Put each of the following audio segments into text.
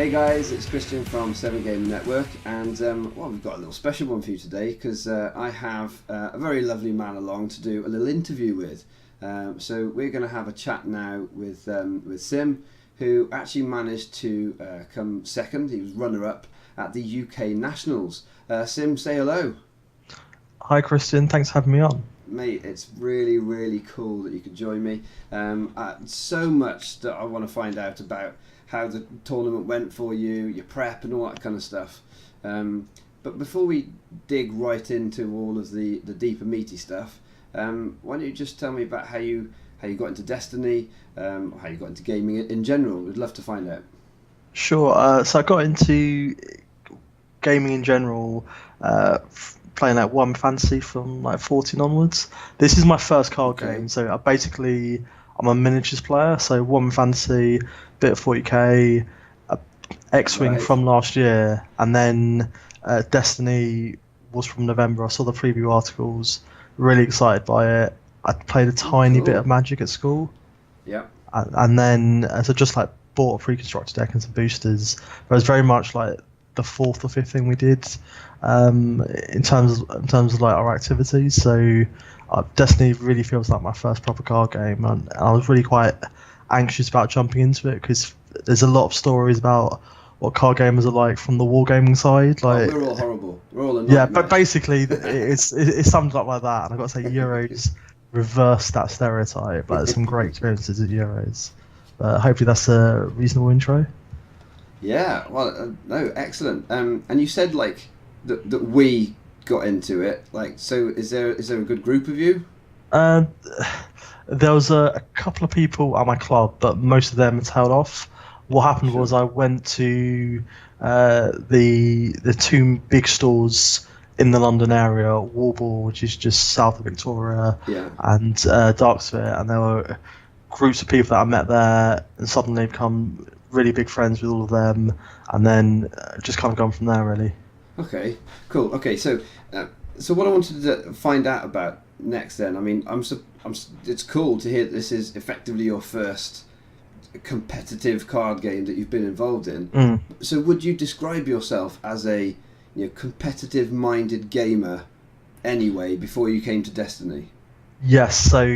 Hey guys, it's Christian from 7 Game Network, and well, we've got a little special one for you today because I have a very lovely man along to do a little interview with. So we're going to have a chat now with Sim, who actually managed to come second. He was runner-up at the UK Nationals. Sim, say hello. Hi Christian, thanks for having me on. Mate, it's really, really cool that you could join me. So much that I want to find out about how the tournament went for you, your prep and all that kind of stuff. But before we dig right into all of the deeper meaty stuff, why don't you just tell me about how you got into Destiny, or how you got into gaming in general? We'd love to find out. Sure, so I got into gaming in general, playing like One Fantasy from like 14 onwards. This is my first card game, so I'm a miniatures player, so One Fantasy, bit of 40k, X-Wing from last year, and then Destiny was from November. I saw the preview articles, really excited by it. I played a tiny bit of Magic at school. Yeah. And then, so just like bought a pre-constructed deck and some boosters. But it was very much like the fourth or fifth thing we did in terms of like our activities. So Destiny really feels like my first proper card game, and I was really quite anxious about jumping into it because there's a lot of stories about what card gamers are like from the wargaming side. Like, we're all horrible. We're all a nightmare. Yeah, but basically it's summed up like that. And I've got to say, Euros reverse that stereotype. Like, some great experiences at Euros. But hopefully that's a reasonable intro. Yeah, well, no, excellent. And you said like that we got into it. Like, so is there a good group of you? There was a couple of people at my club, but most of them had tailed off. What happened was I went to the two big stores in the London area, Warble, which is just south of Victoria, and Darksphere, and there were groups of people that I met there, and suddenly become really big friends with all of them, and then just kind of gone from there, really. Okay, cool. Okay, so what I wanted to find out about next, then, I mean, it's cool to hear that this is effectively your first competitive card game that you've been involved in. So would you describe yourself as a competitive-minded gamer anyway before you came to Destiny? Yes, so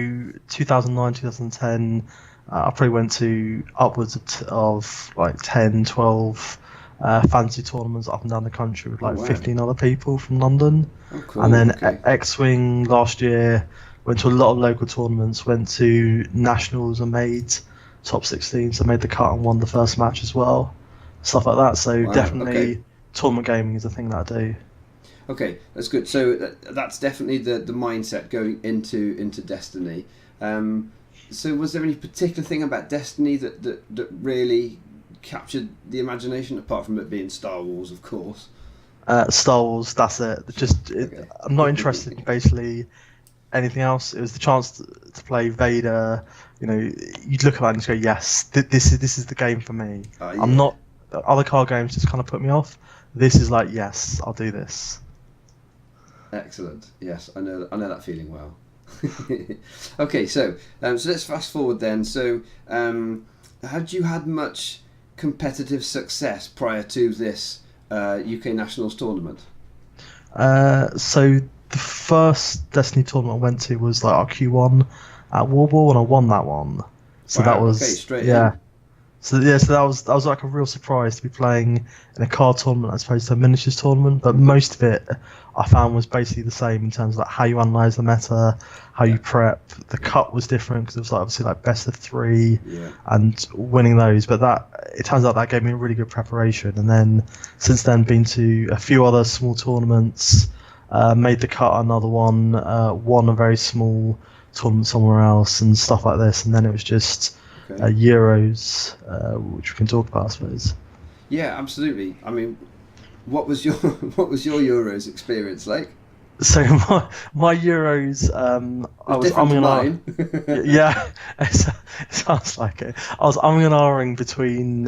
2009, 2010, I probably went to upwards of like 10, 12 fantasy tournaments up and down the country with like 15 other people from London. Oh, cool. And then X-Wing last year, went to a lot of local tournaments, went to nationals and made top 16, so made the cut and won the first match as well. Stuff like that, so definitely tournament gaming is a thing that I do. Okay, that's good. So that's definitely the mindset going into Destiny. So was there any particular thing about Destiny that really captured the imagination, apart from it being Star Wars, of course? Star Wars, that's it. I'm not interested in basically anything else. It was the chance to play Vader. You'd look at that and just go, yes, this is the game for me. I'm not. Other card games just kind of put me off. This is like, yes, I'll do this. Excellent. Yes, I know that feeling well. Okay, so let's fast forward then. So, had you had much competitive success prior to this UK Nationals tournament? So the first Destiny tournament I went to was like our Q1 at Warble, and I won that one. So that was straight in. So that was like a real surprise to be playing in a card tournament as opposed to a miniatures tournament. But most of it I found was basically the same in terms of like how you analyse the meta, how you prep. The cut was different because it was like obviously like best of 3 and winning those. But it turns out that gave me a really good preparation. And then since then, been to a few other small tournaments, made the cut another one, won a very small tournament somewhere else and stuff like this. And then it was just Euros, which we can talk about, I suppose. Yeah, absolutely. I mean, what was your Euros experience like? So my Euros, I was umming and ahhing. Yeah, it sounds like it. I was umming and ahhing between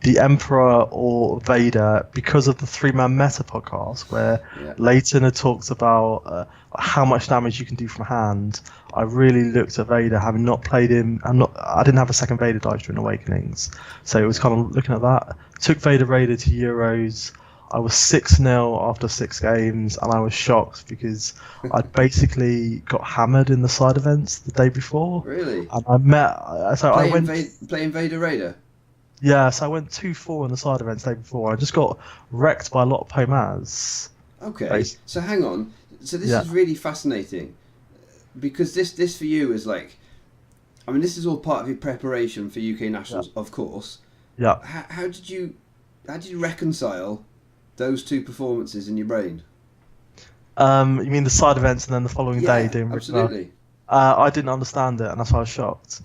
the Emperor or Vader because of the Three-Man Meta podcast, where Leighton had talked about how much damage you can do from hand. I really looked at Vader, having not played him. I didn't have a second Vader dice during Awakenings, so it was kind of looking at that. Took Vader Raider to Euros. I was 6-0 after 6 games, and I was shocked because I'd basically got hammered in the side events the day before. Really? And I met. So I went playing Vader Raider. Yeah, so I went 2-4 in the side events the day before. I just got wrecked by a lot of Pomaz. Okay, so hang on. So this is really fascinating, because this for you is like, I mean, this is all part of your preparation for UK Nationals, of course. Yeah. How did you reconcile those two performances in your brain? You mean the side events and then the following day doing absolutely. I didn't understand it, and that's why I was shocked.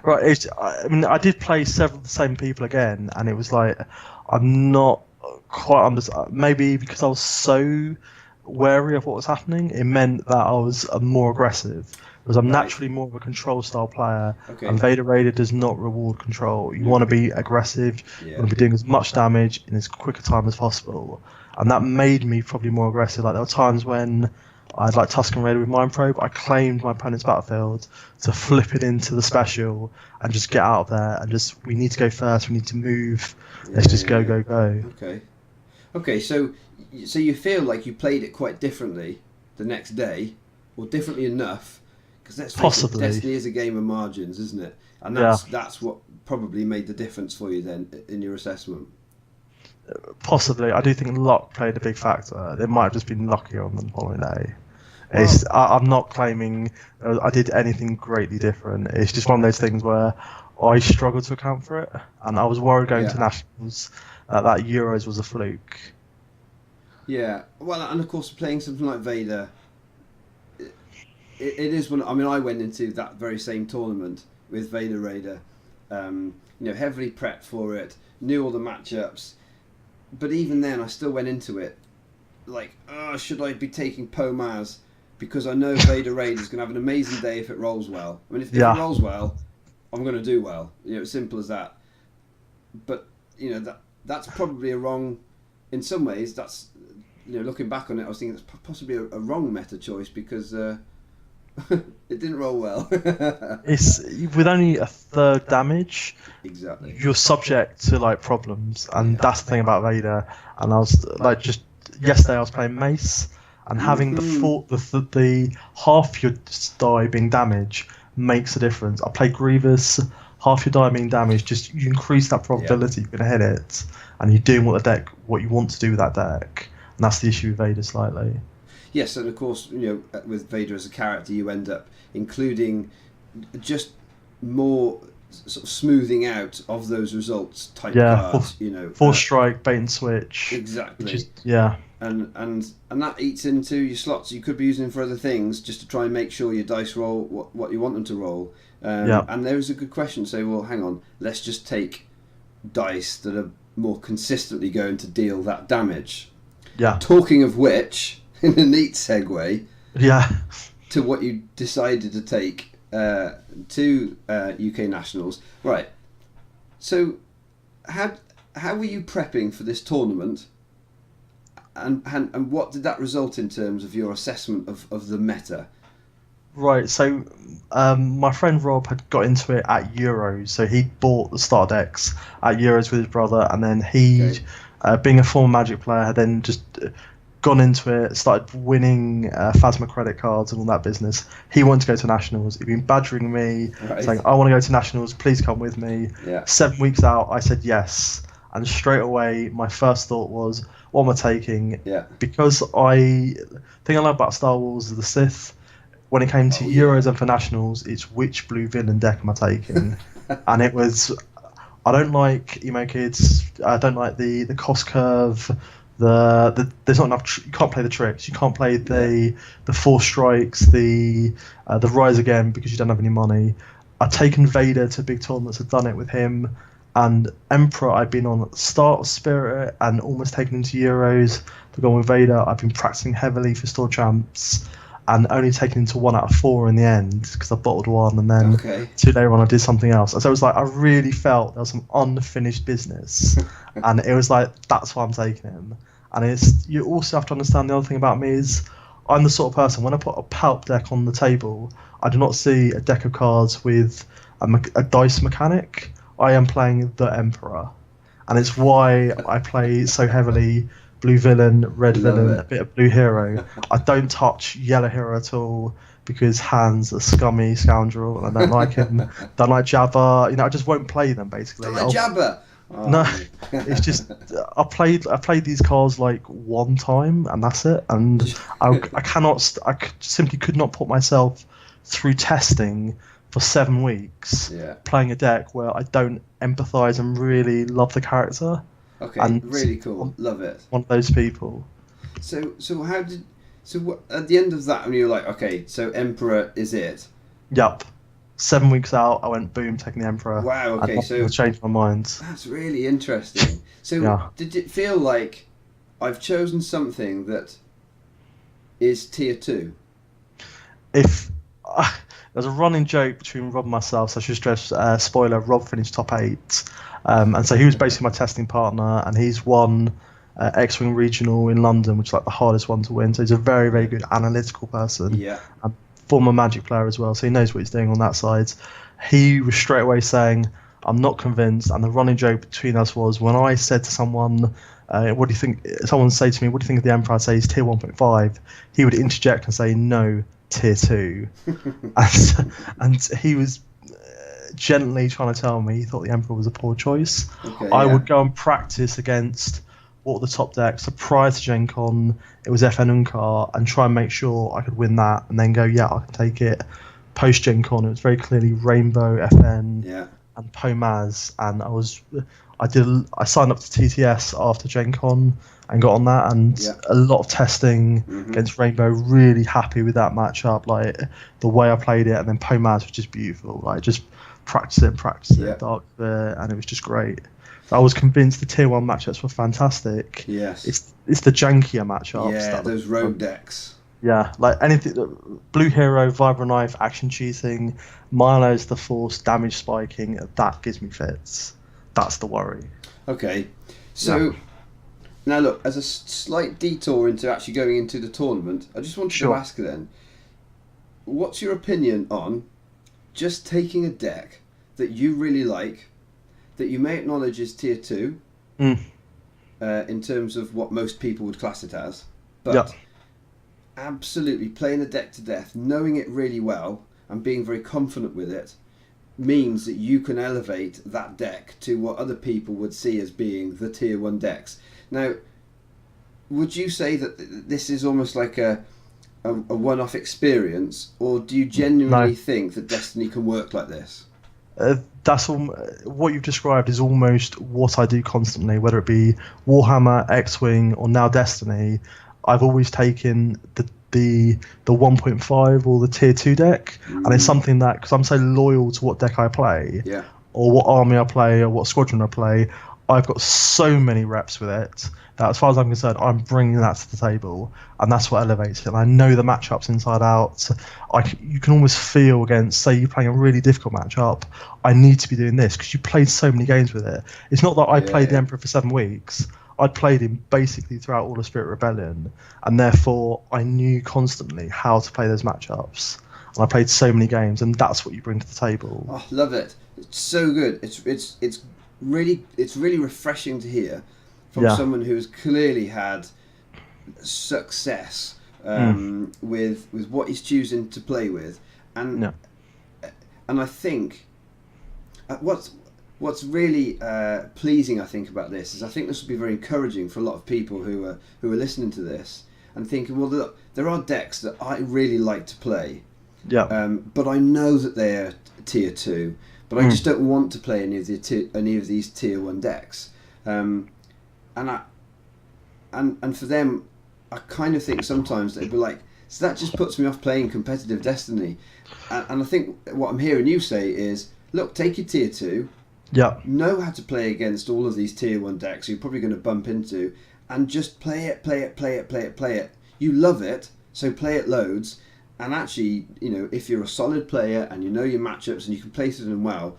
Right, I did play several of the same people again, and it was like, I'm not quite maybe because I was so wary of what was happening, it meant that I was more aggressive. Because I'm naturally more of a control style player, and Vader Raider does not reward control. You want to be aggressive, you want to be doing as much damage in as quick a time as possible, and that made me probably more aggressive. Like there were times when I'd like Tusken Raider with Mind Probe, I claimed my opponent's battlefield to flip it into the special and just get out of there and just, we need to go first, we need to move, let's just go. Okay, so you feel like you played it quite differently the next day, or differently enough, because let's face it, Destiny is a game of margins, isn't it? And that's what probably made the difference for you then in your assessment. Possibly. I do think luck played a big factor. It might have just been luckier on the following day. I'm not claiming I did anything greatly different. It's just one of those things where I struggled to account for it, and I was worried going to Nationals that Euros was a fluke. Yeah, well, and of course playing something like Vader, it is one. I mean, I went into that very same tournament with Vader Raider, heavily prepped for it, knew all the matchups, but even then I still went into it like, should I be taking Pomaz? Because I know Vader Raider is going to have an amazing day if it rolls well. I mean, if it rolls well, I'm going to do well. As simple as that. But that's probably a wrong. In some ways, that's looking back on it, I was thinking that's possibly a wrong meta choice because it didn't roll well. It's with only a third damage. Exactly. You're subject to like problems, and that's the thing about Vader. And I was like, just yesterday I was playing Mace. And having the half your die being damage makes a difference. I play Grievous, half your die being damaged, just you increase that probability you're going to hit it, and you're doing what you want to do with that deck. And that's the issue with Vader slightly. Yes, and of course, with Vader as a character, you end up including just more sort of smoothing out of those results type cards. Force strike, bait and switch. Exactly. And that eats into your slots you could be using for other things, just to try and make sure your dice roll what you want them to roll. And there was a good question. Say, well, hang on, let's just take dice that are more consistently going to deal that damage. Yeah. Talking of which, in a neat segue. Yeah. To what you decided to take to UK Nationals, right? So, how were you prepping for this tournament? And what did that result in terms of your assessment of the meta? Right, so my friend Rob had got into it at Euros, so he bought the star decks at Euros with his brother, and then he, being a former Magic player, had then just gone into it, started winning Phasma credit cards and all that business. He wanted to go to Nationals. He'd been badgering me, saying, I want to go to Nationals, please come with me. 7 weeks out, I said yes. And straight away, my first thought was, what am I taking? Because the thing I love about Star Wars is the Sith. When it came to Euros and for Nationals, it's which blue villain deck am I taking? And it was, I don't like emo kids. I don't like the cost curve. There's not enough. You can't play the tricks. You can't play the Force Strikes, the Rise Again because you don't have any money. I've taken Vader to big tournaments. I've done it with him. And Emperor, I've been on at the start of Spirit and almost taken into Euros to go with Vader. I've been practicing heavily for Store Champs. and only taken into 1 out of 4 in the end because I bottled 1, and then Okay. 2 later on I did something else. And so it was like I really felt there was some unfinished business, and it was like that's why I'm taking him. And it's you also have to understand the other thing about me is I'm the sort of person when I put a Palp deck on the table, I do not see a deck of cards with a dice mechanic. I am playing the Emperor, and it's why I play so heavily blue villain, red Love villain, it. a bit of blue hero. I don't touch yellow hero at all because Han's a scummy scoundrel and I don't like him. Don't like Jabba. I just won't play them basically. Don't like Jabba. Oh, No, it's just I played these cards like 1 time and that's it. And I simply could not put myself through testing for 7 weeks playing a deck where I don't empathise and really love the character. Okay, And really cool. Love it. One of those people. So at the end of that, when you were like, okay, so Emperor is it? Yep. 7 weeks out, I went boom, taking the Emperor. Wow. Okay, so I changed my mind. That's really interesting. So did it feel like I've chosen something that is tier 2? If there's a running joke between Rob and myself, so I should stress, spoiler, Rob finished top 8. And so he was basically my testing partner, and he's won X-Wing Regional in London, which is like the hardest one to win. So he's a very, very good analytical person. Yeah. And former Magic player as well, so he knows what he's doing on that side. He was straight away saying, I'm not convinced. And the running joke between us was when I said to someone, what do you think? Someone say to me, what do you think of the Emperor? I'd say he's tier 1.5. He would interject and say, no, tier 2. and he was gently trying to tell me he thought the Emperor was a poor choice. Okay, I would go and practice against what were the top decks. So prior to Gen Con, it was FN Unkar, and try and make sure I could win that, and then go, yeah, I can take it. Post Gen Con, it was very clearly Rainbow, FN, and Pomaz, and I signed up to TTS after Gen Con and got on that, and a lot of testing against Rainbow. Really happy with that matchup, like the way I played it, and then Pomaz was just beautiful. Like just practice it, dark there, and it was just great. So I was convinced the tier 1 matchups were fantastic. Yes, it's the jankier matchups. Yeah, those rogue decks. Yeah, like anything, blue hero, vibra knife, action cheating, Milo's the force, damage spiking. That gives me fits. That's the worry. Okay, so now look, as a slight detour into actually going into the tournament, I just wanted to ask then, what's your opinion on just taking a deck that you really like, that you may acknowledge is tier 2, in terms of what most people would class it as, but absolutely playing the deck to death, knowing it really well, and being very confident with it, means that you can elevate that deck to what other people would see as being the tier 1 decks. Now, would you say that this is almost like a one-off experience, or do you genuinely think that Destiny can work like this? That's all. What you've described is almost what I do constantly, whether it be Warhammer, X-Wing, or now Destiny. I've always taken the 1.5 or the tier 2 deck, and it's something that, because I'm so loyal to what deck I play, or what army I play, or what squadron I play, I've got so many reps with it that, as far as I'm concerned, I'm bringing that to the table, and that's what elevates it. And I know the matchups inside out. You can almost feel against, say, you're playing a really difficult matchup, I need to be doing this because you played so many games with it. It's not that I played the Emperor for 7 weeks. I'd played him basically throughout all of Spirit Rebellion, and therefore I knew constantly how to play those matchups. And I played so many games, and that's what you bring to the table. Oh, love it! It's so good. It's really refreshing to hear from someone who's clearly had success with what he's choosing to play with, and I think what's really pleasing, I think, about this is I think this will be very encouraging for a lot of people who are listening to this and thinking, well, look, there are decks that I really like to play, but I know that they're tier 2, but I just don't want to play any of these tier 1 decks, and for them, I kind of think sometimes they'd be like, so that just puts me off playing competitive Destiny, and I think what I'm hearing you say is, look, take your tier 2. Know how to play against all of these tier 1 decks you're probably going to bump into, and just play it. You love it, so play it loads, And actually, if you're a solid player and you know your matchups and you can place them well,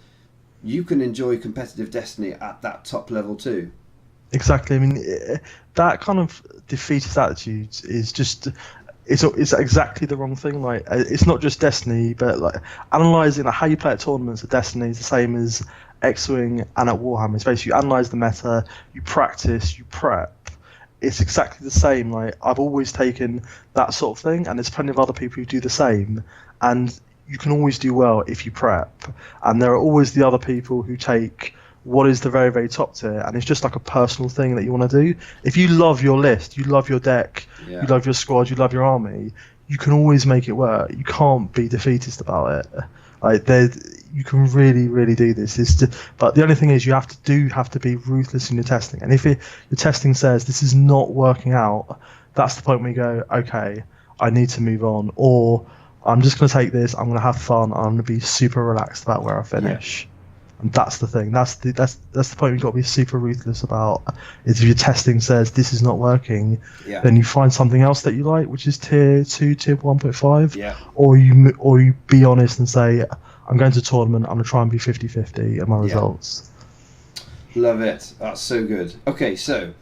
you can enjoy competitive Destiny at that top level too. Exactly. I mean, that kind of defeatist attitude is just. It's exactly the wrong thing. Like, it's not just Destiny, but like analysing how you play at tournaments at Destiny is the same as X-Wing and at Warhammer. It's basically you analyse the meta, you practice, you prep. It's exactly the same. Like, I've always taken that sort of thing, and there's plenty of other people who do the same. And you can always do well if you prep. And there are always the other people who take what is the very, very top tier, and it's just like a personal thing that you want to do. If you love your list, you love your deck, you love your squad, you love your army, you can always make it work. You can't be defeatist about it. Like, you can really, really do this. But the only thing is, you have to be ruthless in your testing. And if your testing says this is not working out, that's the point where you go, okay, I need to move on, or I'm just going to take this. I'm going to have fun. I'm going to be super relaxed about where I finish. Yeah. And that's the thing. That's the point we've got to be super ruthless about. Is if your testing says this is not working, then you find something else that you like, which is tier 2, tier 1.5, or you be honest and say, I'm going to a tournament. I'm gonna try and be 50-50 at my results. Love it. That's so good. Okay, so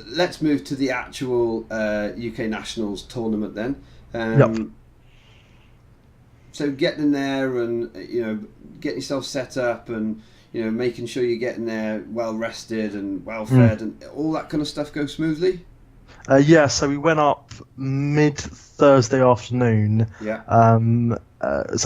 let's move to the actual UK Nationals tournament then. So getting in there and getting yourself set up and making sure you're getting there well rested and well fed and all that kind of stuff goes smoothly. So we went up mid Thursday afternoon. So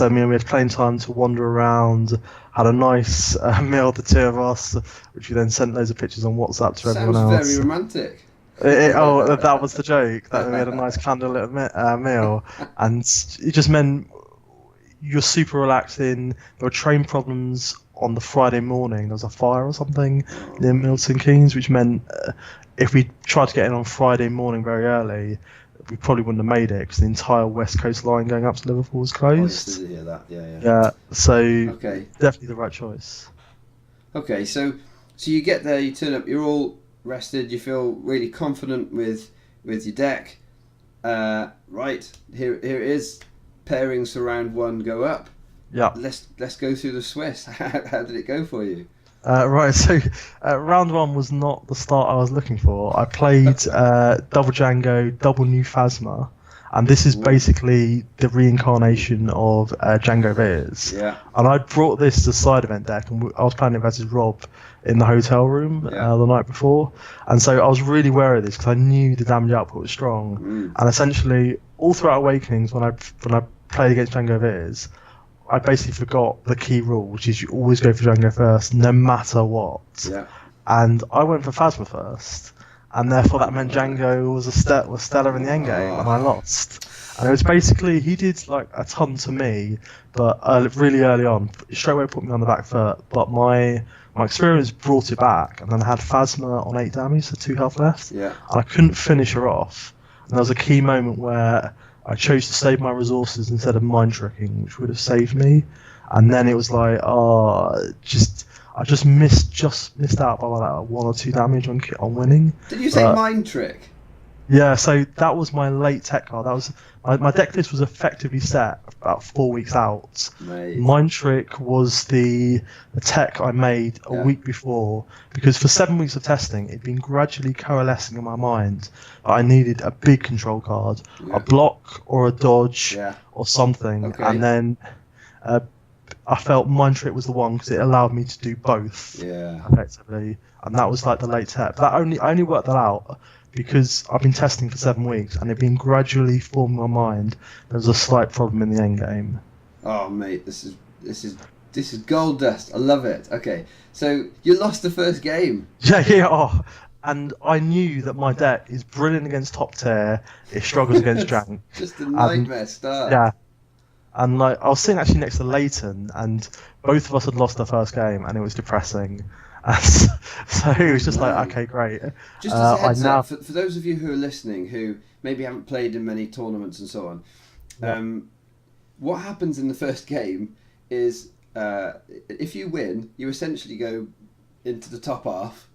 we had plenty of time to wander around, had a nice meal, the two of us, which we then sent loads of pictures on WhatsApp to everyone else. Sounds very romantic. That was the joke, that we had a nice candlelit meal, and it just meant you're super relaxing. There were train problems on the Friday morning. There was a fire or something near Milton Keynes, which meant if we tried to get in on Friday morning very early, we probably wouldn't have made it because the entire West Coast line going up to Liverpool was closed. Oh, yes, I did hear that. Yeah. So definitely the right choice. Okay, so you get there, you turn up, you're all rested, you feel really confident with your deck. Right, here it is. Pairings for round 1 go up. Yeah. Let's go through the Swiss. How did it go for you? Right, so round 1 was not the start I was looking for. I played double Django, double New Phasma, and this is basically the reincarnation of Django Veers. Yeah. And I brought this as a side event deck, and I was playing it versus Rob in the hotel room the night before, and so I was really wary of this because I knew the damage output was strong. And essentially, all throughout Awakenings, when I played against Django Veers, I basically forgot the key rule, which is you always go for Django first, no matter what. Yeah. And I went for Phasma first, and therefore that meant Django was stellar in the endgame, and I lost. And it was basically, he did like a ton to me, but really early on, straight away put me on the back foot. But my experience brought it back, and then I had Phasma on 8 damage, so 2 health left, and I couldn't finish her off. And there was a key moment where I chose to save my resources instead of mind tricking, which would have saved me. And then it was like, I just missed out by like 1 or 2 damage on winning. Did you say mind trick? Yeah, so that was my late tech card. That was my deck list was effectively set about 4 weeks out. Mate. Mind Trick was the tech I made a week before, because for 7 weeks of testing, it'd been gradually coalescing in my mind that I needed a big control card, a block or a dodge or something, and then I felt Mind Trick was the one because it allowed me to do both effectively, and that was like the late tech. But I only worked that out because I've been testing for 7 weeks and it'd been gradually forming my mind. There was a slight problem in the end game. Oh mate, this is gold dust. I love it. Okay, so you lost the first game. And I knew that my deck is brilliant against top tier. It struggles against jank. Just a nightmare start. Yeah. And like I was sitting actually next to Leighton, and both of us had lost the first game, and it was depressing. So it was just like, okay, great. Just as a heads up, for those of you who are listening who maybe haven't played in many tournaments and so on, what happens in the first game is if you win, you essentially go into the top half,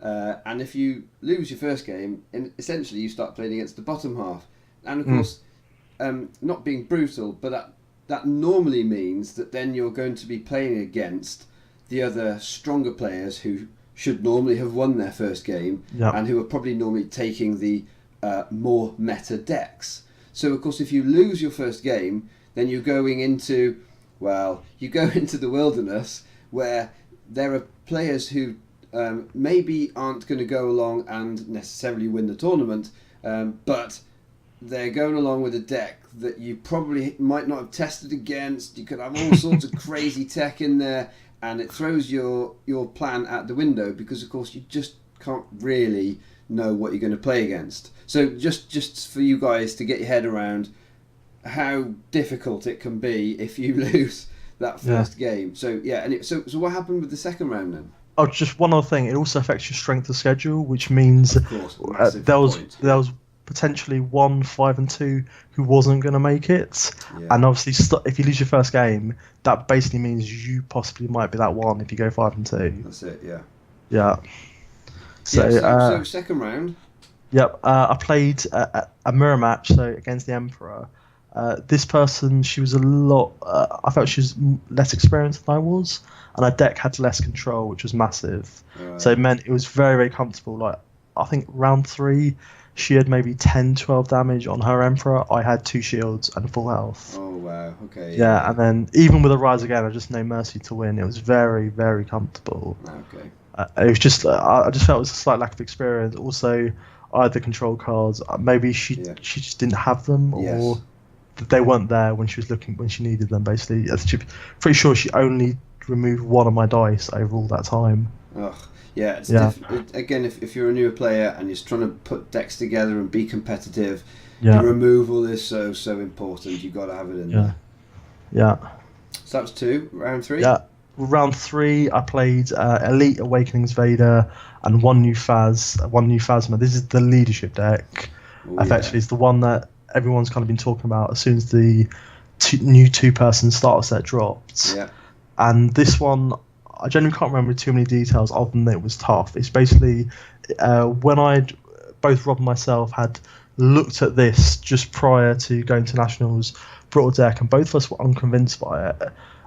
and if you lose your first game, essentially you start playing against the bottom half. And of course, not being brutal, but that normally means that then you're going to be playing against the other stronger players who should normally have won their first game, and who are probably normally taking the more meta decks. So of course, if you lose your first game, then you're going into, you go into the wilderness where there are players who maybe aren't going to go along and necessarily win the tournament, but they're going along with a deck that you probably might not have tested against. You could have all sorts of crazy tech in there, and it throws your plan out the window because, of course, you just can't really know what you're going to play against. So just for you guys to get your head around how difficult it can be if you lose that first game. So so what happened with the second round then? Oh, just one other thing. It also affects your strength of schedule, which means of course, there was potentially 1, 5, and 2 who wasn't going to make it, and obviously if you lose your first game, that basically means you possibly might be that one if you go 5 and 2. That's it. Yeah. So second round. Yep. I played a mirror match, so against the Emperor. This person, she was I felt she was less experienced than I was, and her deck had less control, which was massive. So it meant it was very, very comfortable. Like, I think round 3, she had maybe 10, 12 damage on her Emperor. I had 2 shields and full health. Oh, wow. Okay. Yeah, and then even with a Rise Again, I just no mercy to win. It was very, very comfortable. Okay. It was just, I just felt it was a slight lack of experience. Also, I had the control cards. Maybe she just didn't have them, or they weren't there when she was looking, when she needed them, basically. Pretty sure she only removed 1 of my dice over all that time. Ugh. Yeah, again, if you're a newer player and you're trying to put decks together and be competitive, the removal is so important. You've got to have it in there. Yeah. So that was 2. Round 3? Yeah. Round 3, I played Elite Awakenings Vader and one new Phasma. This is the leadership deck. Effectively, it's the one that everyone's kind of been talking about as soon as the new 2-person starter set dropped. Yeah. And this one, I genuinely can't remember too many details other than that it was tough. It's basically when both Rob and myself had looked at this just prior to going to Nationals, brought a deck, and both of us were unconvinced by it.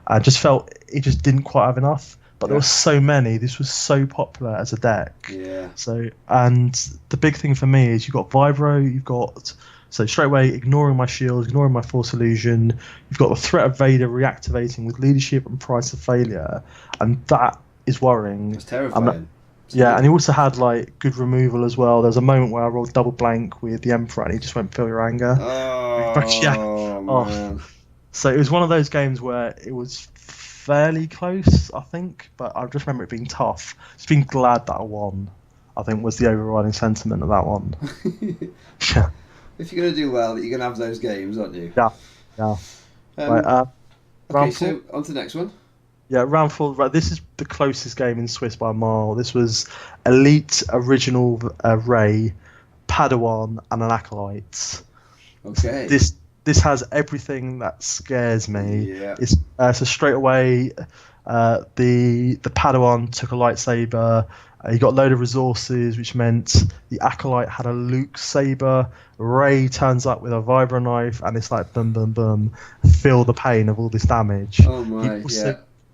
I just felt it just didn't quite have enough. But there were so many. This was so popular as a deck. Yeah. So, and the big thing for me is you've got Vibro, so straight away, ignoring my shield, ignoring my Force Illusion, you've got the threat of Vader reactivating with leadership and price of failure, and that is worrying. It's terrifying. And he also had like good removal as well. There was a moment where I rolled double blank with the Emperor, and he just went feel your anger. Oh, man. So it was one of those games where it was fairly close, I think, but I just remember it being tough. Just being glad that I won, I think, was the overriding sentiment of that one. If you're going to do well, you're going to have those games, aren't you? Yeah. Right, okay, so on to the next one. Yeah, round 4. Right, this is the closest game in Swiss by a mile. This was Elite Original Ray, Padawan, and an Acolyte. Okay. This has everything that scares me. Yeah. It's so straight away, the Padawan took a lightsaber. He got a load of resources, which meant the Acolyte had a Luke saber. Ray turns up with a vibro knife, and it's like boom, boom, boom. Feel the pain of all this damage. Oh my,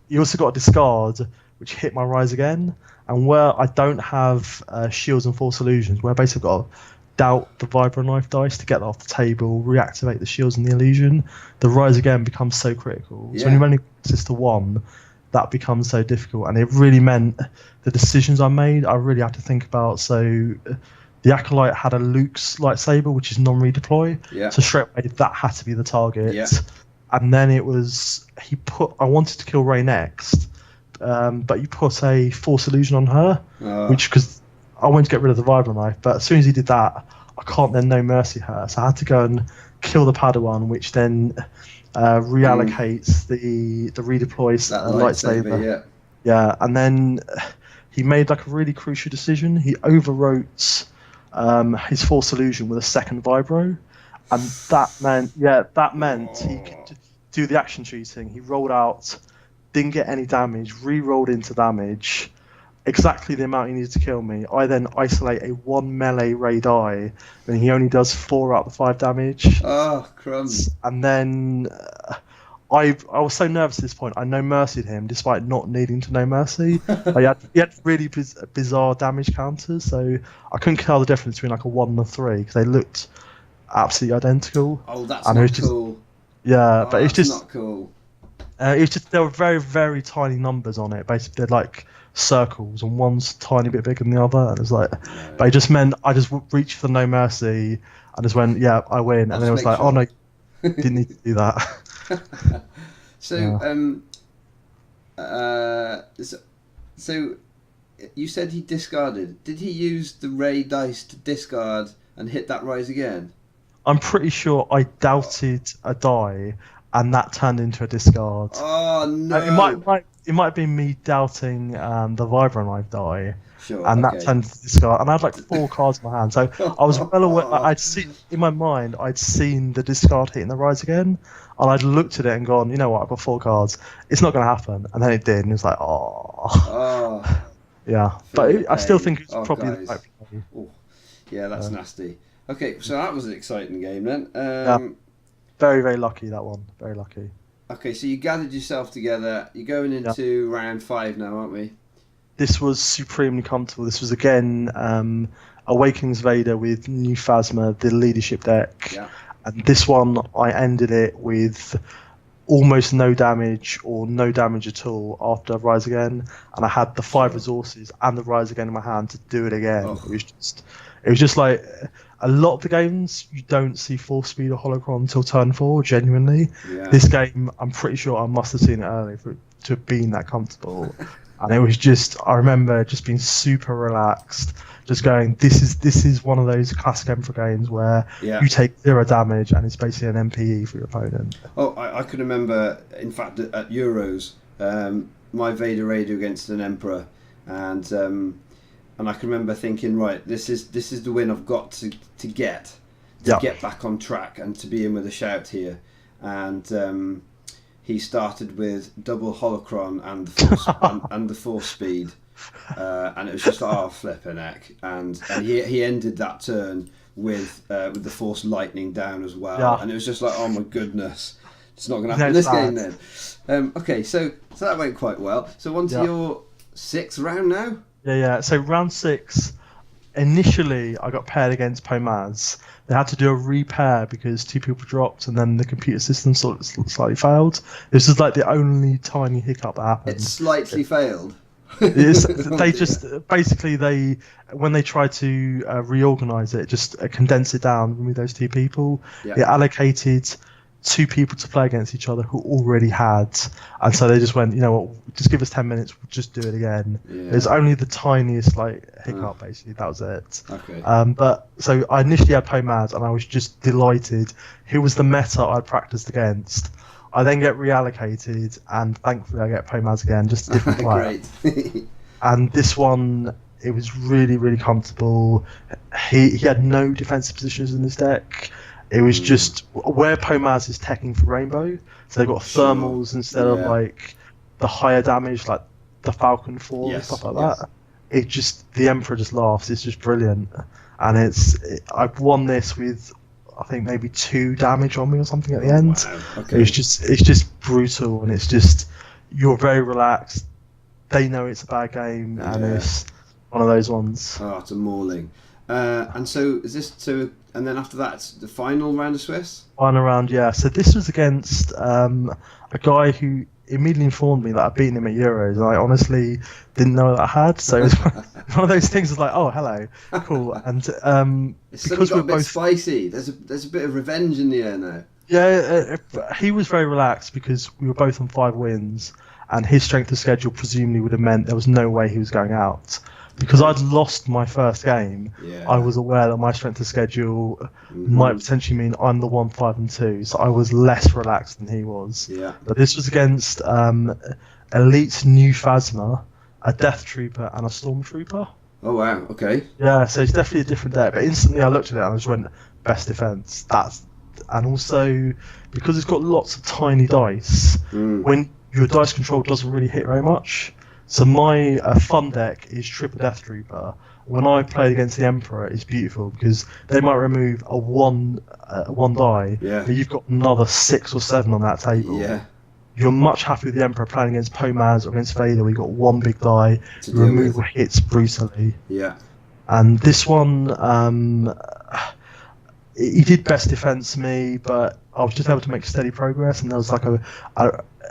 You also got a discard, which hit my Rise Again. And where I don't have shields and Force Illusions, where I basically got to doubt the vibro knife dice to get that off the table, reactivate the shields and the illusion, the Rise Again becomes so critical. So when you've only got access to 1, that becomes so difficult, and it really meant the decisions I made I really had to think about. So the Acolyte had a Luke's lightsaber, which is non-redeploy, so straight away that had to be the target. And then it was I wanted to kill Rey next, but you put a Force Illusion on her, which, because I wanted to get rid of the vibro knife, but as soon as he did that, I can't then no mercy her, so I had to go and kill the Padawan, which then reallocates the redeploy lightsaber. And then he made like a really crucial decision. He overwrote his Force Illusion with a second vibro, and that meant he could do the action cheating. He rolled out, didn't get any damage, re-rolled into damage, exactly the amount he needed to kill me. I then isolate a 1 melee ray die, and he only does 4 out of the 5 damage. Oh, crumbs. And then I was so nervous at this point. I no mercied him despite not needing to no mercy. He had really bizarre damage counters, so I couldn't tell the difference between like a 1 and a 3 because they looked absolutely identical. Oh, that's and not just, cool. Yeah, oh, but it's just not cool. It's just there were very, very tiny numbers on it. Basically, they're like circles, and one's tiny bit bigger than the other. And it was like, but it just meant I just reached for no mercy. I just went, yeah, I win. And then it was like, oh no, didn't need to do that. So, so you said he discarded. Did he use the ray dice to discard and hit that rise again? I'm pretty sure I doubted a die, and that turned into a discard. Oh no! It might have been me doubting the Vibronite die, sure, and that turned to discard. And I had like 4 cards in my hand, so I was well aware. I'd seen in my mind, I'd seen the discard hitting the rise again, and I'd looked at it and gone, you know what? I've got 4 cards. It's not going to happen, and then it did, and it was like, oh. Yeah, but I still think it's probably the right play. Yeah, that's nasty. Okay, so that was an exciting game then. Yeah. Very, very lucky, that one. Very lucky. Okay, so you gathered yourself together. You're going into round 5 now, aren't we? This was supremely comfortable. This was, again, Awakenings Vader with New Phasma, the leadership deck. Yeah. And this one, I ended it with almost no damage or no damage at all after Rise Again. And I had the 5 resources and the Rise Again in my hand to do it again. Oh. It was just like... A lot of the games, you don't see Force Speed or Holocron until turn 4, genuinely. Yeah. This game, I'm pretty sure I must have seen it early for it to have been that comfortable. And it was just, I remember just being super relaxed, just going, this is one of those classic Emperor games where you take 0 damage and it's basically an MPE for your opponent. Oh, I can remember, in fact, at Euros, my Vader Raider against an Emperor, and I can remember thinking, right, this is the win I've got to get back on track and to be in with a shout here. And he started with double holocron and the force speed, and it was just flipping heck. And he ended that turn with the force lightning down as well, and it was just like, oh my goodness, it's not going to happen in this game then. Okay, so that went quite well. So on to your 6th round now. Yeah. So round 6, initially I got paired against Pomaz. They had to do a repair because 2 people dropped, and then the computer system slightly failed. This is like the only tiny hiccup that happened. It slightly failed. They just basically when they tried to reorganize it, just condense it down, remove those 2 people. It allocated 2 people to play against each other who already had, and so they just went, you know what, just give us 10 minutes, we'll just do it again. There's only the tiniest hiccup, basically. That was it. Okay. But so I initially had Pomaz, and I was just delighted. Who was the meta I'd practiced against? I then get reallocated, and thankfully I get Pomaz again, just a different player. Great. And this one, it was really, really comfortable. He had no defensive positions in his deck. It was just where Pomaz is teching for Rainbow, so they've got thermals instead of like the higher damage, like the Falcon 4 and stuff like that. It just, the Emperor just laughs. It's just brilliant, and I've won this with I think maybe 2 damage on me or something at the end. Wow. Okay. It's just brutal, and it's just, you're very relaxed. They know it's a bad game, and it's one of those ones. Oh, it's a mauling. And so is this and then after that, it's the final round of Swiss? Final round, yeah. So this was against a guy who immediately informed me that I'd beaten him at Euros, and I honestly didn't know that I had. So it was one of those things. Was like, oh, hello, cool. And it's because we're both spicy. There's a bit of revenge in the air now. Yeah, he was very relaxed because we were both on 5 wins, and his strength of schedule presumably would have meant there was no way he was going out. Because I'd lost my first game, I was aware that my strength of schedule might potentially mean I'm the 1, 5, and 2. So I was less relaxed than he was. Yeah. But this was against Elite New Phasma, a Death Trooper, and a Stormtrooper. Oh wow! Okay. Yeah, so it's definitely a different deck. But instantly I looked at it and I just went, best defense. And also because it's got lots of tiny dice, when your dice control doesn't really hit very much. So my fun deck is triple Death Trooper. When I played against the Emperor, it's beautiful because they might remove a one die, Yeah. but you've got another 6 or 7 on that table. Yeah. You're much happier with the Emperor playing against Pomaz or against Vader, where you've got one big die, To your deal removal with. hits brutally. Yeah. And this one, he did best defense to me, but I was just able to make steady progress. And there was like I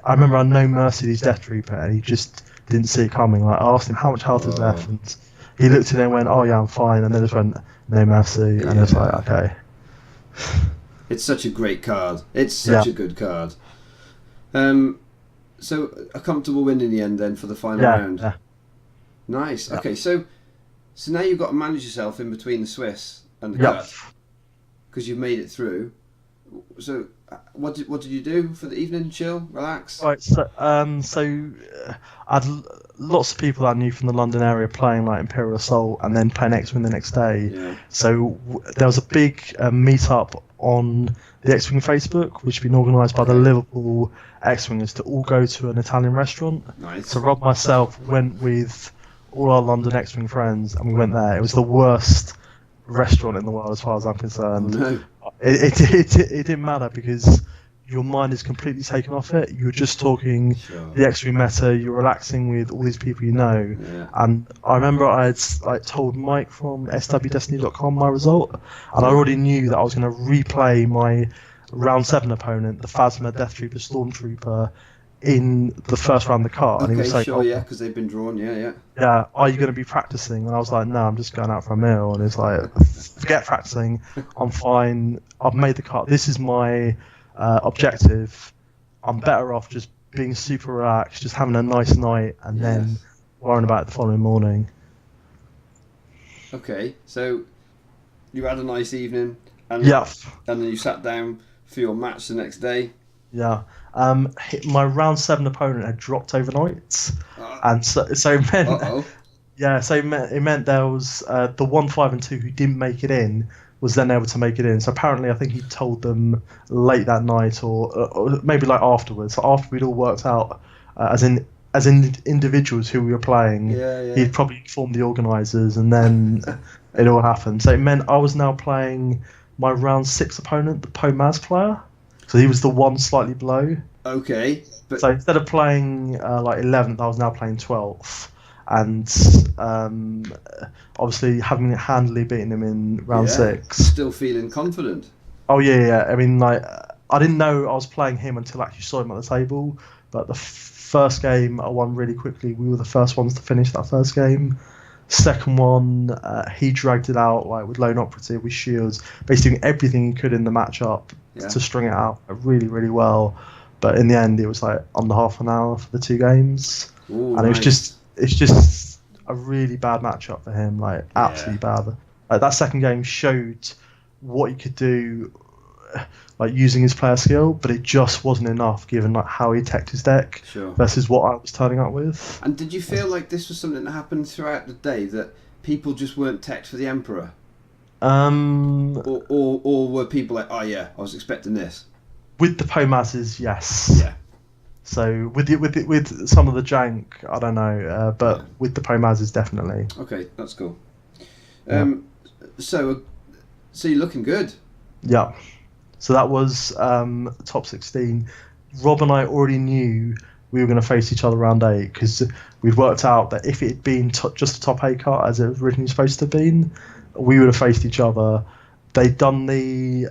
remember I No Mercy his Death Trooper, and he just didn't see it coming. Like I asked him how much health is left, and he looked at it and went, "Oh yeah, I'm fine," and then just went, "No Mercy," and it's like, okay. It's such a great card. It's such a good card. So a comfortable win in the end then for the final round. Yeah. Nice. Okay, so now you've got to manage yourself in between the Swiss and the cut because you've made it through. So what did you do for the evening? Chill, relax. Right. So I had lots of people I knew from the London area playing like Imperial Assault and then playing X-Wing the next day. Yeah. So there was a big meet-up on the X-Wing Facebook, which had been organised by the Liverpool X-Wingers to all go to an Italian restaurant. Nice. So Rob myself went with all our London X-Wing friends and we went there. It was the worst restaurant in the world as far as I'm concerned. No. It didn't matter because your mind is completely taken off it. You're just talking the X-Wing meta. You're relaxing with all these people you know. Yeah. And I remember I had told Mike from swdestiny.com my result, and I already knew that I was going to replay my round 7 opponent, the Phasma Death Trooper Stormtrooper, in the first round of the cart. Okay, and he was like, because they've been drawn, yeah. Yeah, are you going to be practicing? And I was like, no, I'm just going out for a meal. And it's like, forget practicing, I'm fine, I've made the cut, this is my objective. I'm better off just being super relaxed, just having a nice night, and then worrying about it the following morning. Okay, so you had a nice evening, and then you sat down for your match the next day. Yeah. My round 7 opponent had dropped overnight, and so it meant it meant there was the 1, 5, and 2 who didn't make it in was then able to make it in. So apparently, I think he told them late that night, or maybe like afterwards. So after we'd all worked out as individuals who we were playing, he'd probably informed the organisers, and then it all happened. So it meant I was now playing my round 6 opponent, the Pomaz player. So he was the one slightly below. Okay. So instead of playing like 11th, I was now playing 12th. And obviously having handily beaten him in round 6. Still feeling confident. Oh, yeah. I mean, like, I didn't know I was playing him until I actually saw him at the table. But the first game I won really quickly. We were the first ones to finish that first game. Second one, he dragged it out like with lone operative, with shields, basically doing everything he could in the matchup to string it out really, really well. But in the end, it was like under half an hour for the 2 games. Ooh, and it's just a really bad matchup for him, like absolutely bad. Like that second game showed what he could do, like using his player skill, but it just wasn't enough given like how he teched his deck versus what I was turning up with. And did you feel like this was something that happened throughout the day, that people just weren't teched for the Emperor? Or were people like, oh yeah, I was expecting this? With the Pomazes, yes. Yeah. So with some of the jank, I don't know, but with the Pomazes, definitely. Okay, that's cool. So you're looking good. Yeah. So that was top 16. Rob and I already knew we were going to face each other round 8 because we'd worked out that if it had been just a top 8 card as it was originally supposed to have been, we would have faced each other. They'd done the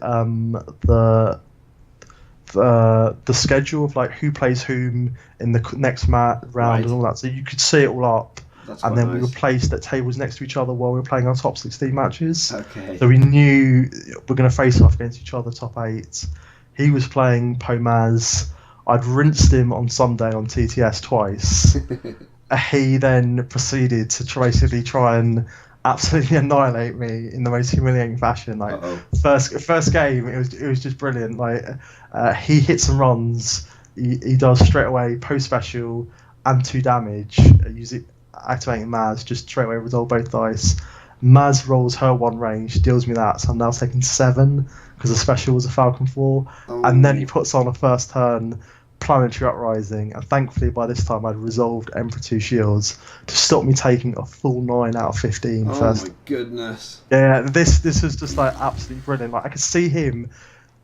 schedule of like who plays whom in the next round and all that, so you could see it all up. And then we were placed at tables next to each other while we were playing our top 16 matches. Okay. So we knew we're going to face off against each other top 8. He was playing Pomaz. I'd rinsed him on Sunday on TTS twice. He then proceeded to basically try and absolutely annihilate me in the most humiliating fashion. Like first game, it was just brilliant. Like he hits and runs. He does straight away post special and 2 damage. Activating Maz, just straight away resolve both dice. Maz rolls her 1 range, deals me that, so I'm now taking 7 because the special was a Falcon 4. And then he puts on a first turn Planetary Uprising, and thankfully by this time I'd resolved Emperor 2 Shields to stop me taking a full 9 out of 15 Oh first. my goodness. Yeah, this was just like absolutely brilliant. Like I could see him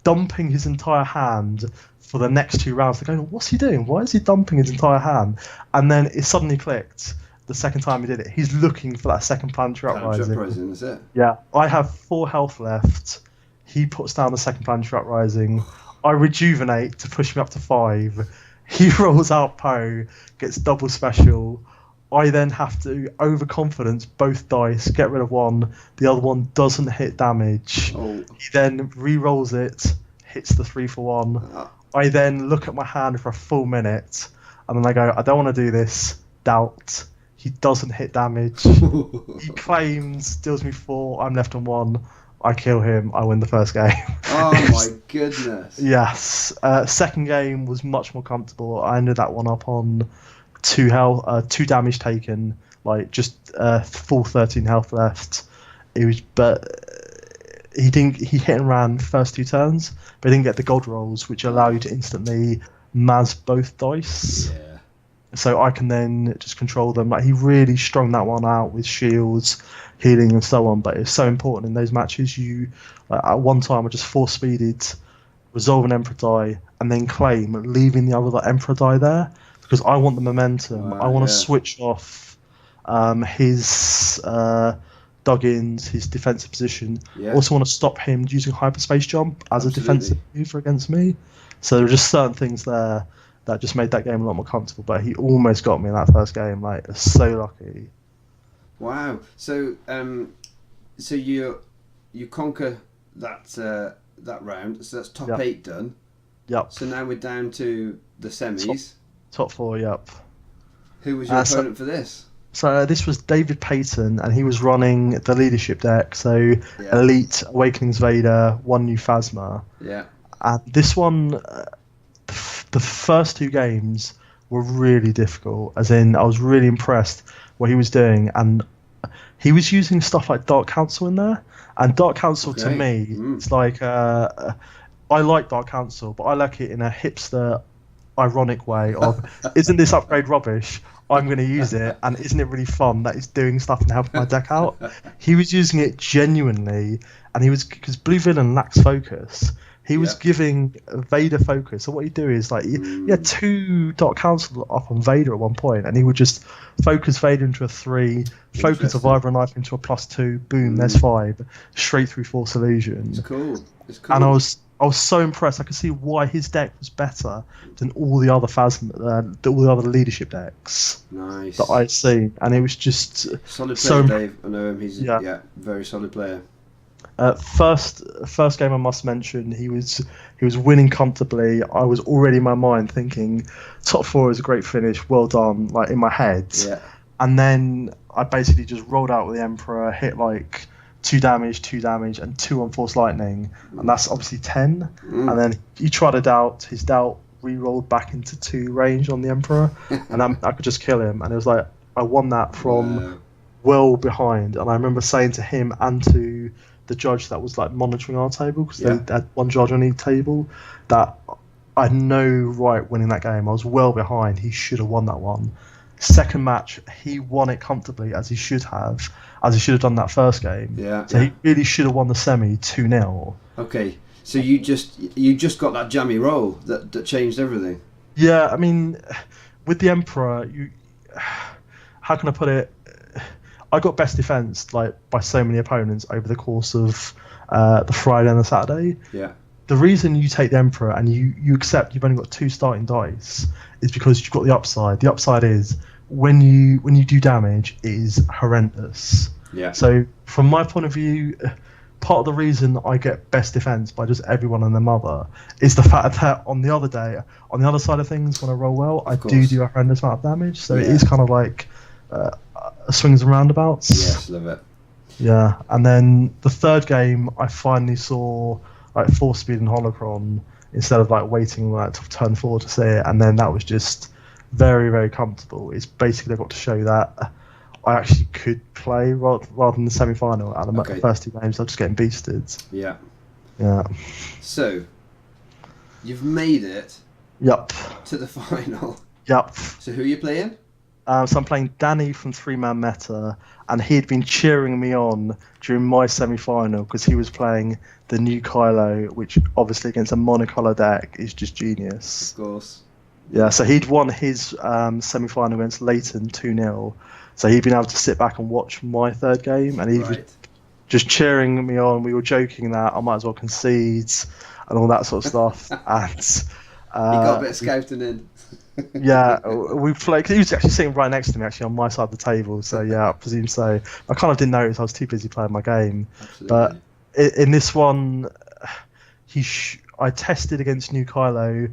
dumping his entire hand for the next 2 rounds. They're going, what's he doing? Why is he dumping his entire hand? And then it suddenly clicked. The second time he did it, he's looking for that second Planetary Uprising. Is it? Yeah, I have 4 health left. He puts down the second Planetary Uprising. I rejuvenate to push me up to 5. He rolls out Poe, gets double special. I then have to overconfidence both dice, get rid of one. The other one doesn't hit damage. Oh. He then re-rolls it, hits the 3 for 1. I then look at my hand for a full minute, and then I go, I don't want to do this. Doubt. He doesn't hit damage. He claims, deals me 4. I'm left on 1. I kill him. I win the first game. Oh my goodness. Yes. Second game was much more comfortable. I ended that one up on 2 health, 2 damage taken, like just full 13 health left. It was, but he didn't. He hit and ran first 2 turns, but he didn't get the gold rolls, which allow you to instantly Maz both dice. Yeah. So I can then just control them. Like he really strung that one out with shields, healing, and so on. But it's so important in those matches. You at one time I just force speeded, resolve an Emperor die, and then claim, leaving the other Emperor die there because I want the momentum. I want to switch off his dug-ins, his defensive position. Yeah. Also want to stop him using hyperspace jump as a defensive maneuver against me. So there are just certain things there that just made that game a lot more comfortable. But he almost got me in that first game. Like, so lucky. Wow. So, so you conquer that round. So that's top 8 done. Yep. So now we're down to the semis. Top 4. Yep. Who was your opponent for this? So this was David Payton, and he was running the leadership deck. So Elite, Awakenings Vader, 1 new Phasma. Yeah. And this one, the first 2 games were really difficult. As in, I was really impressed what he was doing, and he was using stuff like Dark Council in there. And Dark Council to me, it's like I like Dark Council, but I like it in a hipster, ironic way of, isn't this upgrade rubbish? I'm going to use it, and isn't it really fun that it's doing stuff and helping my deck out? He was using it genuinely, and he was, because Blue Villain lacks focus. He was giving Vader focus. So what he'd do is, like, he had 2 Dark Council up on Vader at one point, and he would just focus Vader into a 3, focus a Vibra Knife into a +2, boom, there's 5, straight through Force Illusion. It's cool. It's cool. And I was so impressed. I could see why his deck was better than all the other all the other leadership decks that I'd seen, and it was just solid player. Dave, I know him. He's very solid player. First game I must mention, he was winning comfortably. I was already in my mind thinking top 4 is a great finish, well done, like in my head. Yeah. And then I basically just rolled out with the Emperor, hit like 2 damage, and 2 on Force Lightning, and that's obviously 10. And then he tried to doubt. His doubt re-rolled back into 2 range on the Emperor, and I could just kill him. And it was like I won that from well behind. And I remember saying to him and to the judge that was like monitoring our table, because they had 1 judge on each table, that I had no right winning that game. I was well behind. He should have won that one. Second match, he won it comfortably, as he should have done that first game. So he really should have won the semi 2-0. Okay, so you just got that jammy roll that changed everything. Yeah, I mean, with the Emperor, how can I put it? I got best defense like by so many opponents over the course of the Friday and the Saturday. Yeah. The reason you take the Emperor and you accept you've only got 2 starting dice is because you've got the upside. The upside is when you do damage, it is horrendous. Yeah. So from my point of view, part of the reason I get best defense by just everyone and their mother is the fact that on the other side of things, when I roll well, I do a horrendous amount of damage. So it is kind of like swings and roundabouts. Yes, love it. Yeah, and then the third game, I finally saw like Force Speed and Holocron instead of like waiting like to turn 4 to see it, and then that was just very, very comfortable. It's basically I got to show that I actually could play rather than the semi-final. At the first 2 games, I was just getting beasted. Yeah. Yeah. So, you've made it Yep. to the final. Yep. So who are you playing? So I'm playing Danny from Three Man Meta, and he'd been cheering me on during my semi-final because he was playing the new Kylo, which obviously against a monocolor deck is just genius. Of course. Yeah, so he'd won his semi-final against Leighton 2-0, so he'd been able to sit back and watch my third game, and he was just cheering me on. We were joking that I might as well concede and all that sort of stuff, and you got a bit of scouting in. yeah, we played. He was actually sitting right next to me, actually on my side of the table. So yeah, I presume so. I kind of didn't notice. I was too busy playing my game. Absolutely. But in this one, I tested against New Kylo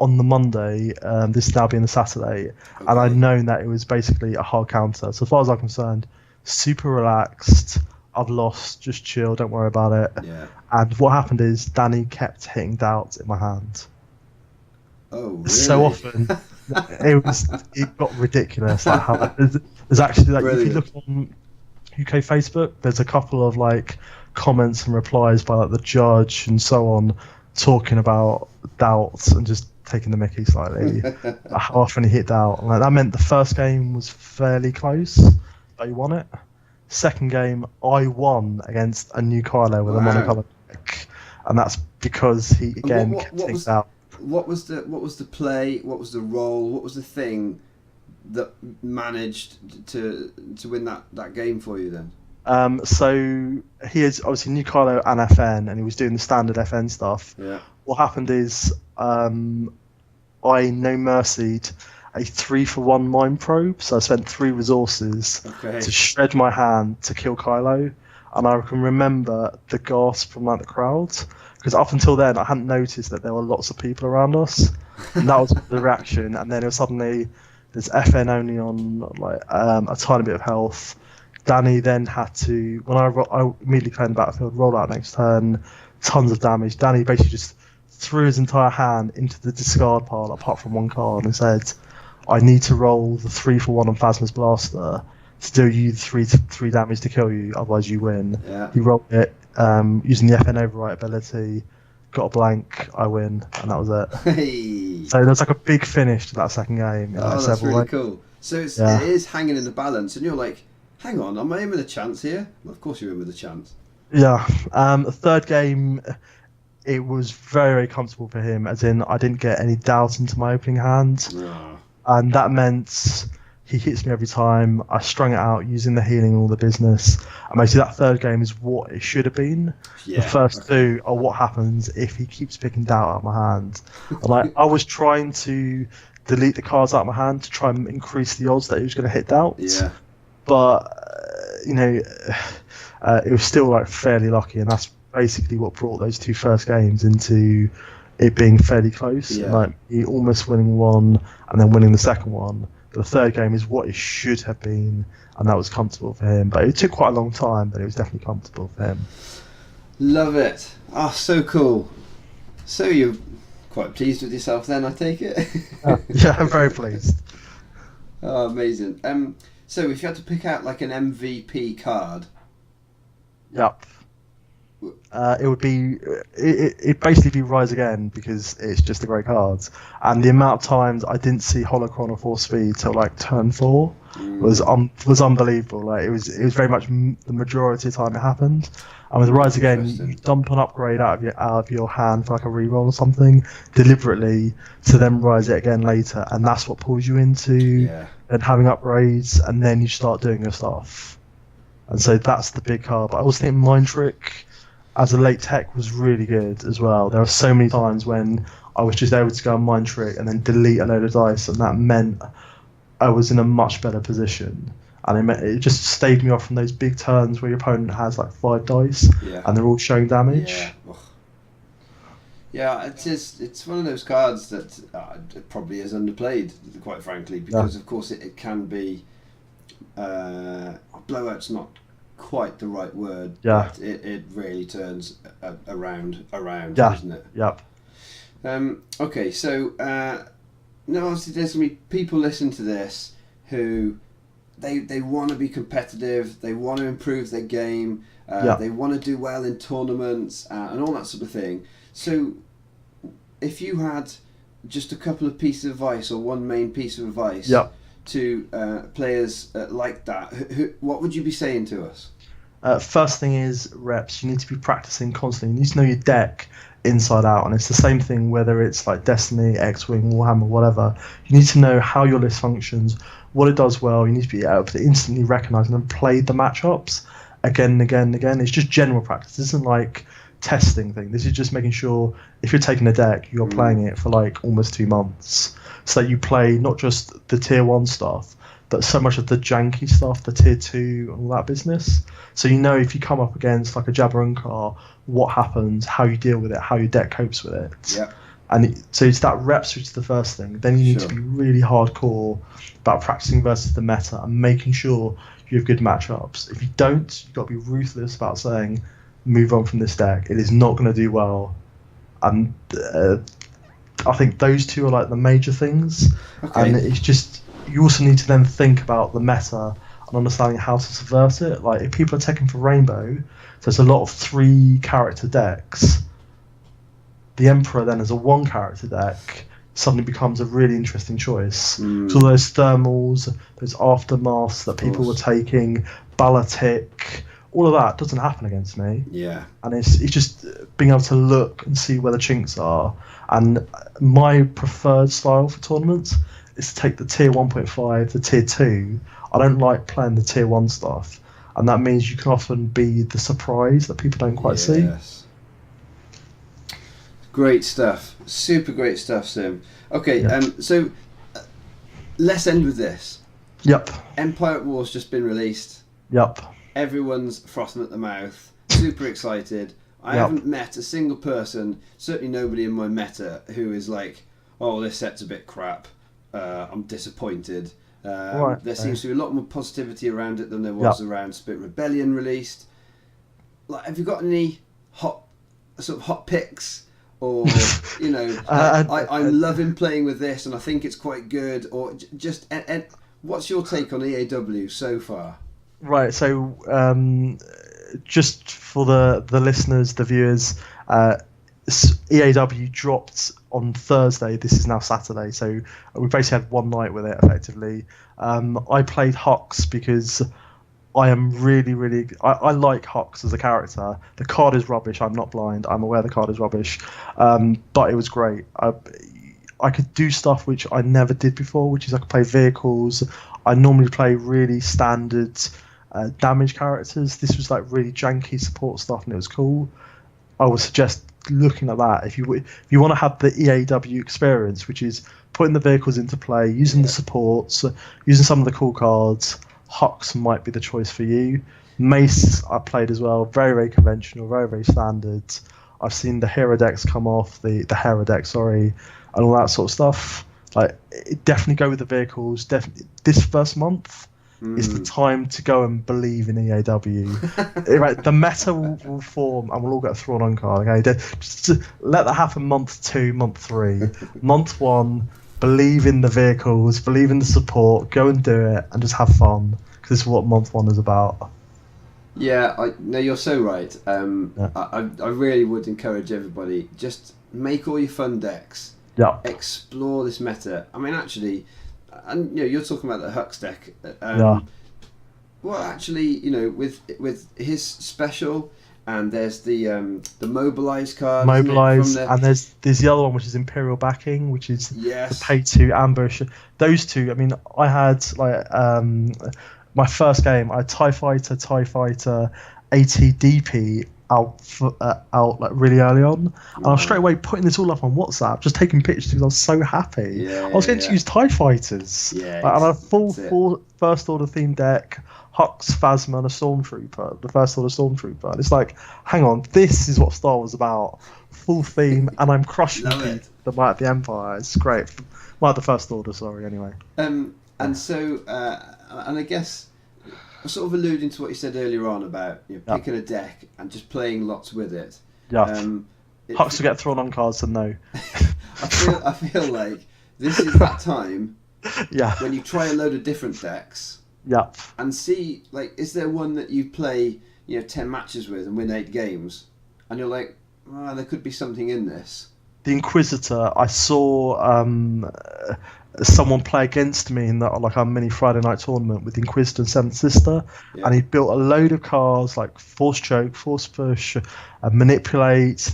on the Monday. This now being the Saturday, and I'd known that it was basically a hard counter. So as far as I'm concerned, super relaxed. I've lost. Just chill. Don't worry about it. Yeah. And what happened is Danny kept hitting doubts in my hand. Oh, really? So often, it got ridiculous. Like how there's actually like if you look on UK Facebook, there's a couple of like comments and replies by like the judge and so on, talking about doubts and just taking the mickey slightly. How often he hit doubt, and like that meant the first game was fairly close, but he won it. Second game, I won against a new Kylo with a monocolor deck, and that's because he again kept hitting doubt. What was the play? What was the role? What was the thing that managed to win that game for you then? So he is obviously new Kylo and FN, and he was doing the standard FN stuff. Yeah. What happened is I no mercied a 3-for-1 mind probe, so I spent 3 resources to shred my hand to kill Kylo, and I can remember the gasp from like the crowd. Because up until then, I hadn't noticed that there were lots of people around us, and that was the reaction. And then it was suddenly there's FN only on like a tiny bit of health. Danny then had to when I immediately played the battlefield, roll out next turn, tons of damage. Danny basically just threw his entire hand into the discard pile apart from one card and said, "I need to roll the 3-for-1 on Phasma's Blaster to do you three damage to kill you, otherwise you win." Yeah. He rolled it. Using the FN overwrite ability, got a blank, I win, and that was it. Hey. So there's like a big finish to that second game. That's really cool. So it is hanging in the balance, and you're like, hang on, am I in with a chance here? Well, of course you're in with a chance. Yeah. The third game, it was very, very comfortable for him, as in I didn't get any doubt into my opening hand, and that meant he hits me every time. I strung it out using the healing and all the business. And basically that third game is what it should have been. Yeah, the first two are what happens if he keeps picking doubt out of my hand. And like I was trying to delete the cards out of my hand to try and increase the odds that he was going to hit doubt. Yeah. But it was still like fairly lucky, and that's basically what brought those 2 first games into it being fairly close. Yeah. Like he almost winning one and then winning the second one. The third game is what it should have been, and that was comfortable for him. But it took quite a long time, but it was definitely comfortable for him. Love it. Oh, so cool. So you're quite pleased with yourself then, I take it? Yeah, I'm very pleased. Oh, amazing. So if you had to pick out like an MVP card... Yep. It would be it basically be Rise Again, because it's just a great card, and the amount of times I didn't see Holocron or Force Speed till like turn 4 was unbelievable. Like it was very much the majority of the time it happened. And with Rise Again, you dump an upgrade out of your hand for like a reroll or something deliberately to then rise it again later, and that's what pulls you into and having upgrades, and then you start doing your stuff. And so that's the big card. But I also think Mind Trick as a late tech was really good as well. There are so many times when I was just able to go on Mind Trick and then delete a load of dice, and that meant I was in a much better position. And it just staved me off from those big turns where your opponent has like 5 dice and they're all showing damage. Yeah, it's one of those cards that it probably is underplayed, quite frankly, because of course it can be blowout's not quite the right word, but it really turns around, doesn't it? Yep. Okay, so now obviously there's going to be people listening to this who they want to be competitive, they want to improve their game, they want to do well in tournaments and all that sort of thing. So if you had just a couple of pieces of advice, or one main piece of advice Yep. to players like that, what would you be saying to us? First thing is reps. You need to be practicing constantly. You need to know your deck inside out, and it's the same thing whether it's like Destiny, X-Wing, Warhammer, whatever. You need to know how your list functions, what it does well. You need to be able to instantly recognise and then play the matchups again and again and again. It's just general practice. This isn't like testing thing. This is just making sure if you're taking a deck, you're playing it for like almost 2 months, so that you play not just the tier 1 stuff, but so much of the janky stuff, the tier 2 and all that business. So you know if you come up against like a Jabberuncar, what happens, how you deal with it, how your deck copes with it. Yeah. And so it's that reps, which is the first thing. Then you need to be really hardcore about practicing versus the meta and making sure you have good matchups. If you don't, you've got to be ruthless about saying, move on from this deck. It is not going to do well. And I think those two are like the major things. Okay. And it's just, you also need to then think about the meta and understanding how to subvert it. Like if people are taking for Rainbow, there's a lot of 3 character decks. The Emperor then as a 1 character deck suddenly becomes a really interesting choice. So all those thermals, those aftermaths that people were taking, Balatic, all of that doesn't happen against me. Yeah. And it's just being able to look and see where the chinks are. And my preferred style for tournaments is to take the tier 1.5, the tier 2. I don't like playing the tier 1 stuff. And that means you can often be the surprise that people don't quite see. Great stuff. Super great stuff, Sim. Okay, so let's end with this. Yep. Empire at War's just been released. Yep. Everyone's frothing at the mouth, super excited. I haven't met a single person, certainly nobody in my meta, who is like, oh, this set's a bit crap. I'm disappointed. There seems to be a lot more positivity around it than there was around Spirit Rebellion released. Like, have you got any hot picks? Or, you know, I'm loving playing with this and I think it's quite good. Or just, and what's your take on EAW so far? Right, so just for the listeners, the viewers, EAW dropped on Thursday. This is now Saturday, so we basically had one night with it, effectively. I played Hux because I am really... I like Hux as a character. The card is rubbish, I'm not blind, I'm aware the card is rubbish, but it was great. I could do stuff which I never did before, which is I could play vehicles. I normally play really standard damage characters. This was like really janky support stuff and it was cool. I would suggest looking at that if you want to have the EAW experience, which is putting the vehicles into play, using the supports, using some of the cool cards. Hux might be the choice for you. Mace I played as well, very conventional, very standard. I've seen the hero decks come off, the hero deck, sorry, and all that sort of stuff. Like, definitely go with the vehicles. Definitely this first month is the time to go and believe in EAW. Right, the meta will form and we'll all get a Thrawn on card. Okay, just let that happen month 2, month 3, month 1. Believe in the vehicles, believe in the support. Go and do it and just have fun, because this is what month 1 is about. Yeah, no, you're so right. I really would encourage everybody, just make all your fun decks. Yeah. Explore this meta. I mean, actually, and you know, you're talking about the Hux deck. Well, actually, you know, with his special, and there's the mobilize card. Mobilize, and there's the other one which is Imperial backing, which is the pay to ambush. Those two. I mean, I had like my first game. I had TIE Fighter, ATDP out like really early on, and I was straight away putting this all up on WhatsApp, just taking pictures because I was so happy. I was going to use TIE Fighters, and a full First Order themed deck, Hux, Phasma, and a Stormtrooper, the First Order Stormtrooper. And it's like, hang on, this is what Star Wars is about, full theme, and I'm crushing the Might of the Empire. It's great. Might of the First Order, sorry. Anyway, and so and I guess, sort of alluding to what you said earlier on about picking a deck and just playing lots with it. Hux will get thrown on cards, and no. I feel like this is that time when you try a load of different decks and see, like, is there one that you play 10 matches with and win 8 games and you're like, there could be something in this. the Inquisitor, I saw someone play against me in that like a mini Friday night tournament with the Inquisitor and Seventh Sister, and he built a load of cards like Force Choke, Force Push, Manipulate,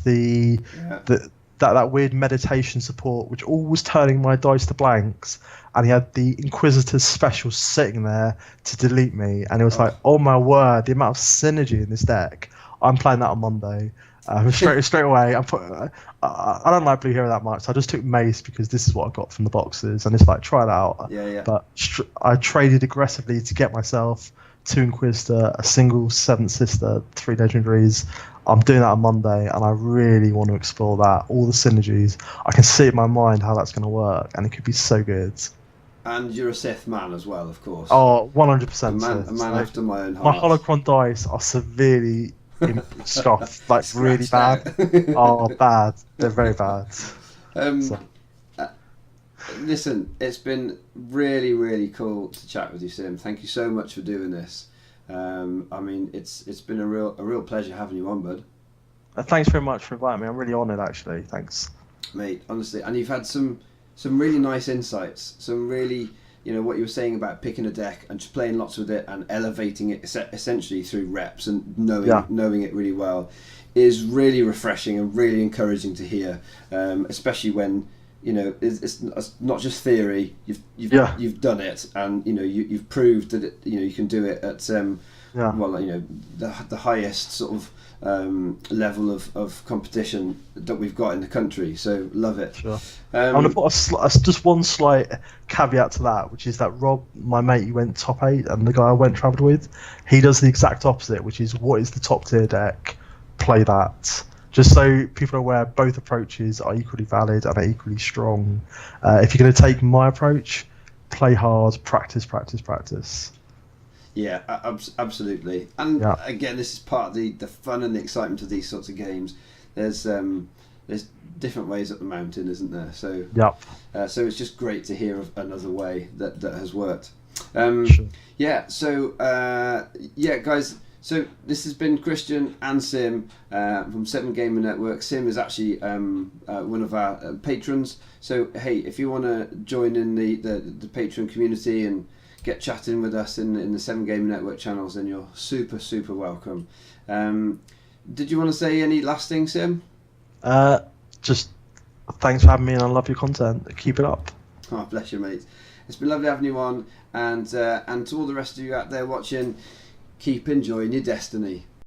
that weird meditation support, which all was turning my dice to blanks, and he had the Inquisitor's special sitting there to delete me, and it was like, oh my word, the amount of synergy in this deck. I'm playing that on Monday. Straight away. I don't like Blue Hero that much, so I just took Mace because this is what I got from the boxes, and it's like, try it out. But I traded aggressively to get myself 2 Inquisitor, a single 7th Sister, 3 legendaries. I'm doing that on Monday, and I really want to explore that, all the synergies. I can see in my mind how that's going to work, and it could be so good. And you're a Sith man as well, of course. Oh, 100%. A man after my own heart. My Holocron dice are severely scoffed, like really bad. Oh, bad. They're very bad. Listen, it's been really, really cool to chat with you, Sim. Thank you so much for doing this. I mean, it's been a real pleasure having you on, bud. Thanks very much for inviting me. I'm really honoured, actually. Thanks, mate. Honestly, and you've had some really nice insights. Some really, what you were saying about picking a deck and just playing lots with it and elevating it essentially through reps and knowing it really well is really refreshing and really encouraging to hear. Especially when it's not just theory. You've done it, and you've proved that you can do it at the highest sort of level of competition that we've got in the country. So love it. Sure. I'm gonna put just one slight caveat to that, which is that Rob, my mate, he went top 8, and the guy I travelled with, he does the exact opposite, which is what is the top tier deck, play that. Just so people are aware, both approaches are equally valid and are equally strong. If you're going to take my approach, play hard, practice. Yeah, absolutely. And again, this is part of the fun and the excitement of these sorts of games. There's different ways up the mountain, isn't there? So so it's just great to hear of another way that has worked. Sure. Yeah. So guys. So this has been Christian and Sim from 7 Gamer Network. Sim is actually one of our patrons. So hey, if you want to join in the Patreon community and get chatting with us in the 7 Gamer Network channels, then you're super welcome. Did you want to say any last thing, Sim? Just thanks for having me, and I love your content. Keep it up. Oh, bless you, mate. It's been lovely having you on, and to all the rest of you out there watching, keep enjoying your destiny.